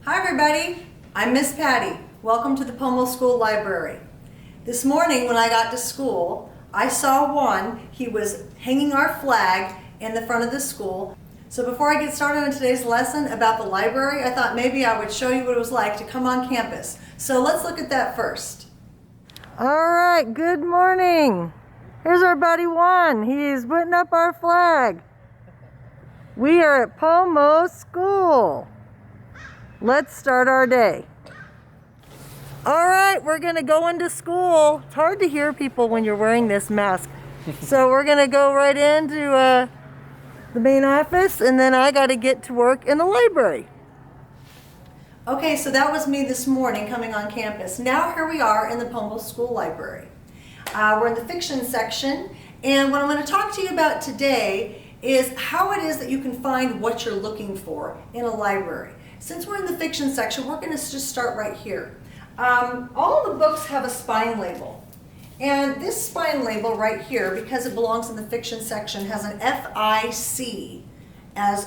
Hi everybody, I'm Miss Patty. Welcome to the Pomo School Library. This morning when I got to school, I saw Juan. He was hanging our flag in the front of the school. So before I get started on today's lesson about the library, I thought maybe I would show you what it was like to come on campus. So let's look at that first. All right, good morning. Here's our buddy Juan. He's putting up our flag. We are at Pomo School. Let's start our day. All right, we're gonna go into school. It's hard to hear people when you're wearing this mask. So we're gonna go right into the main office, and then I gotta get to work in the library. Okay, so that was me this morning coming on campus. Now here we are in the Pomo School Library. We're in the fiction section, and what I'm gonna talk to you about today is how it is that you can find what you're looking for in a library. Since we're in the fiction section, we're going to just start right here. All the books have a spine label. And this spine label right here, because it belongs in the fiction section, has an FIC as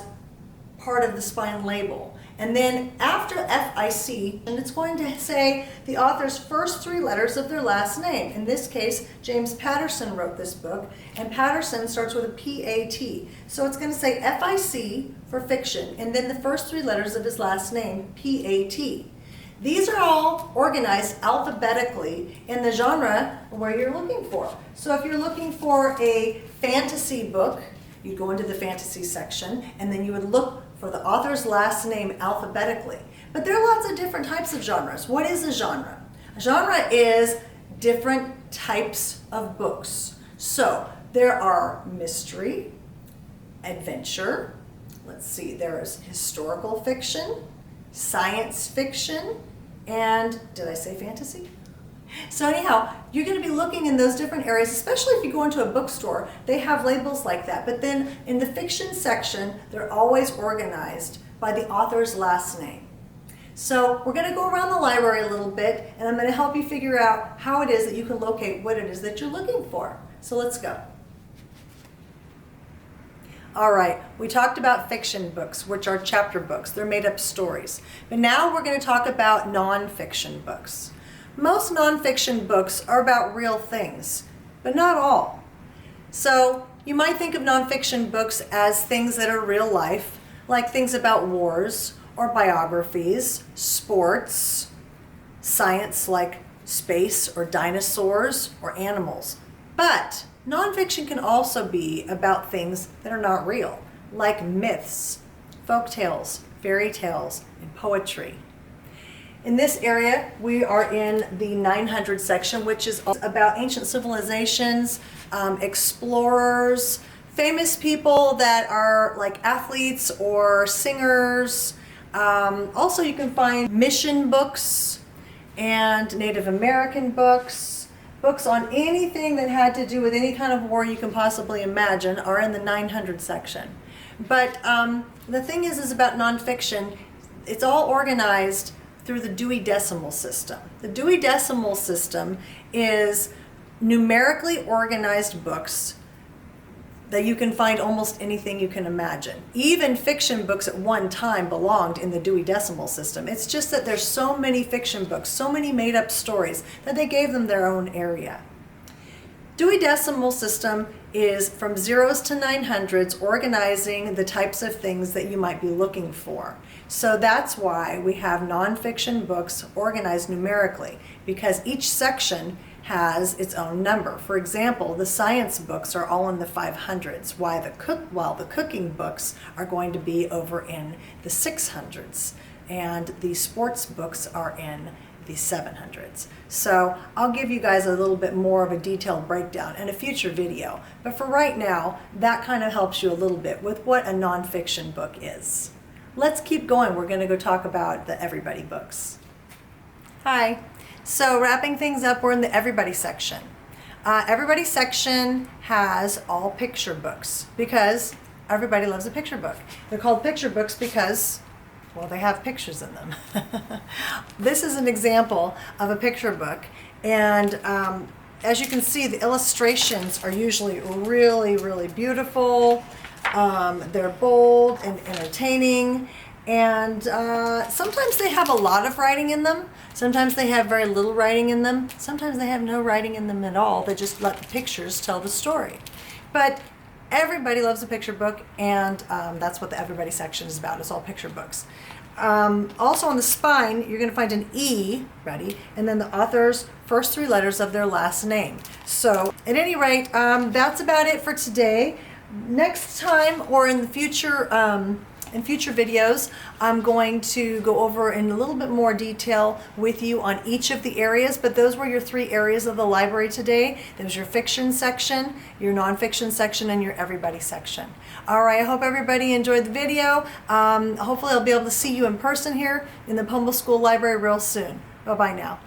part of the spine label. And then after FIC, and it's going to say the author's first three letters of their last name. In this case, James Patterson wrote this book, and Patterson starts with a P-A-T. So it's going to say FIC for fiction, and then the first three letters of his last name, P-A-T. These are all organized alphabetically in the genre where you're looking for. So if you're looking for a fantasy book, you'd go into the fantasy section, and then you would look for the author's last name alphabetically. But there are lots of different types of genres. What is a genre? A genre is different types of books. So there are mystery, adventure, let's see, there is historical fiction, science fiction, and did I say fantasy? So anyhow, you're going to be looking in those different areas, especially if you go into a bookstore. They have labels like that. But then in the fiction section, they're always organized by the author's last name. So we're going to go around the library a little bit, and I'm going to help you figure out how it is that you can locate what it is that you're looking for. So let's go. All right, we talked about fiction books, which are chapter books. They're made up stories. But now we're going to talk about nonfiction books. Most nonfiction books are about real things, but not all. So you might think of nonfiction books as things that are real life, like things about wars or biographies, sports, science like space or dinosaurs or animals. But nonfiction can also be about things that are not real, like myths, folk tales, fairy tales, and poetry. In this area, we are in the 900 section, which is about ancient civilizations, explorers, famous people that are like athletes or singers. Also, you can find mission books and Native American books. Books on anything that had to do with any kind of war you can possibly imagine are in the 900 section. But the thing is about nonfiction, it's all organized through the Dewey Decimal System. The Dewey Decimal System is numerically organized books that you can find almost anything you can imagine. Even fiction books at one time belonged in the Dewey Decimal System. It's just that there's so many fiction books, so many made up stories, that they gave them their own area. Dewey Decimal System is from zeros to 900s, organizing the types of things that you might be looking for. So that's why we have nonfiction books organized numerically, because each section has its own number. For example, the science books are all in the 500s, while the cooking books are going to be over in the 600s, and the sports books are in the 700s. So I'll give you guys a little bit more of a detailed breakdown in a future video. But for right now, that kind of helps you a little bit with what a nonfiction book is. Let's keep going. We're going to go talk about the everybody books. Hi. So wrapping things up, we're in the everybody section. Everybody section has all picture books because everybody loves a picture book. They're called picture books because, well, they have pictures in them. This is an example of a picture book, and as you can see, the illustrations are usually really, really beautiful. They're bold and entertaining, And sometimes they have a lot of writing in them. Sometimes they have very little writing in them. Sometimes they have no writing in them at all. They just let the pictures tell the story. But everybody loves a picture book, and that's what the everybody section is about. It's all picture books. Also on the spine, you're going to find an E, ready, and then the author's first 3 letters of their last name. So at any rate, that's about it for today. Next time or in the future, in future videos, I'm going to go over in a little bit more detail with you on each of the areas, but those were your 3 areas of the library today. There's your fiction section, your nonfiction section, and your everybody section. All right, I hope everybody enjoyed the video. Hopefully I'll be able to see you in person here in the Pomo School Library real soon. Bye-bye now.